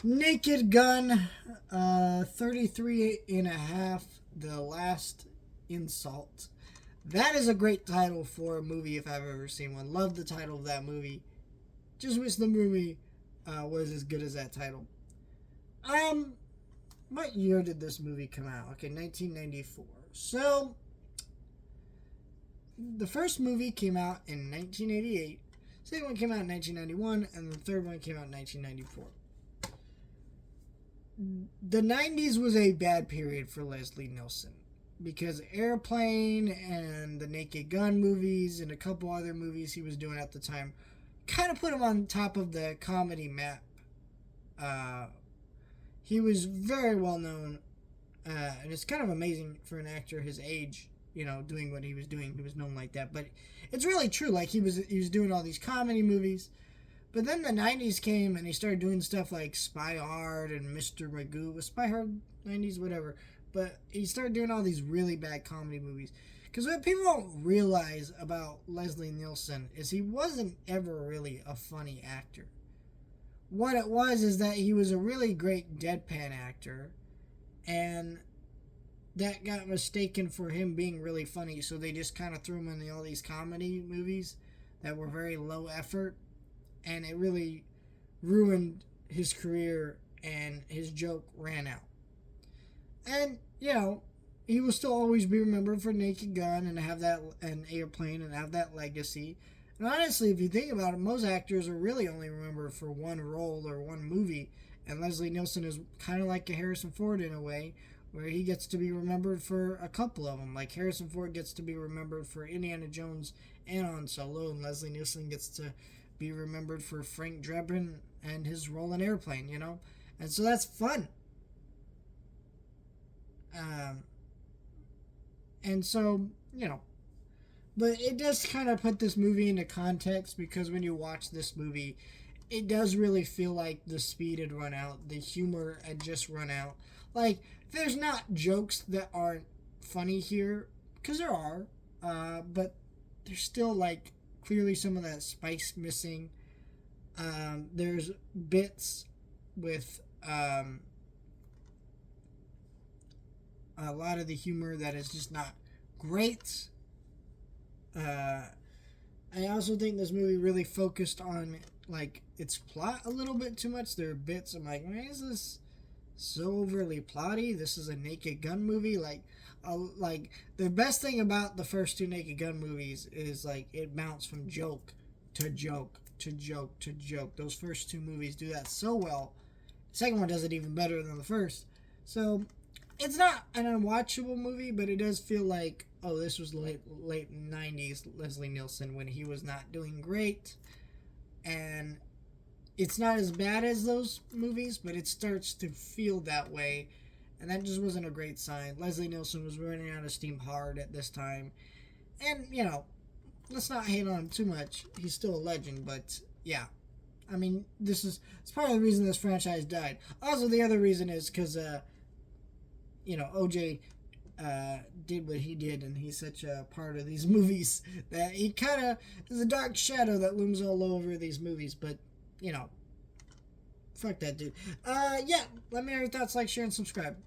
Naked Gun, 33 and a half, The Last Insult. That is a great title for a movie if I've ever seen one. Love the title of that movie. Just wish the movie was as good as that title. Um, what year did this movie come out? Okay, 1994. So, the first movie came out in 1988. Second one came out in 1991, and the third one came out in 1994. The 90s was a bad period for Leslie Nielsen because Airplane and the Naked Gun movies and a couple other movies he was doing at the time kind of put him on top of the comedy map. He was very well known, and it's kind of amazing for an actor his age, doing what he was doing. He was known like that, but it's really true. Like he was doing all these comedy movies, but then the 90s came and he started doing stuff like Spy Hard and Mr. Magoo. Was Spy Hard 90s? Whatever. But he started doing all these really bad comedy movies. Because what people don't realize about Leslie Nielsen is he wasn't ever really a funny actor. What it was is that he was a really great deadpan actor, and that got mistaken for him being really funny, so they just kind of threw him in all these comedy movies that were very low effort, and it really ruined his career, and his joke ran out. And, he will still always be remembered for Naked Gun and have that, and Airplane, and have that legacy. And honestly, if you think about it, most actors are really only remembered for one role or one movie. And Leslie Nielsen is kind of like a Harrison Ford in a way, where he gets to be remembered for a couple of them. Like Harrison Ford gets to be remembered for Indiana Jones and Han Solo, and Leslie Nielsen gets to be remembered for Frank Drebin and his role in Airplane, And so that's fun. Um, and so, but it does kind of put this movie into context because when you watch this movie, it does really feel like the speed had run out, the humor had just run out. Like, there's not jokes that aren't funny here, because there are, but there's still, like, clearly some of that spice missing. There's bits with a lot of the humor that is just not great. I also think this movie really focused on like its plot a little bit too much. There are bits I'm like, why is this so overly plotty? This is a Naked Gun movie. Like the best thing about the first two Naked Gun movies is like it mounts from joke to joke to joke to joke. Those first two movies do that so well. The second one does it even better than the first. So it's not an unwatchable movie, but it does feel like, oh, this was late 90s Leslie Nielsen when he was not doing great. And it's not as bad as those movies, but it starts to feel that way. And that just wasn't a great sign. Leslie Nielsen was running out of steam hard at this time. And, let's not hate on him too much. He's still a legend, but yeah. I mean, it's part of the reason this franchise died. Also, the other reason is because, OJ did what he did, and he's such a part of these movies that he kind of is a dark shadow that looms all over these movies. But, fuck that dude. Yeah, let me know your thoughts, like, share, and subscribe.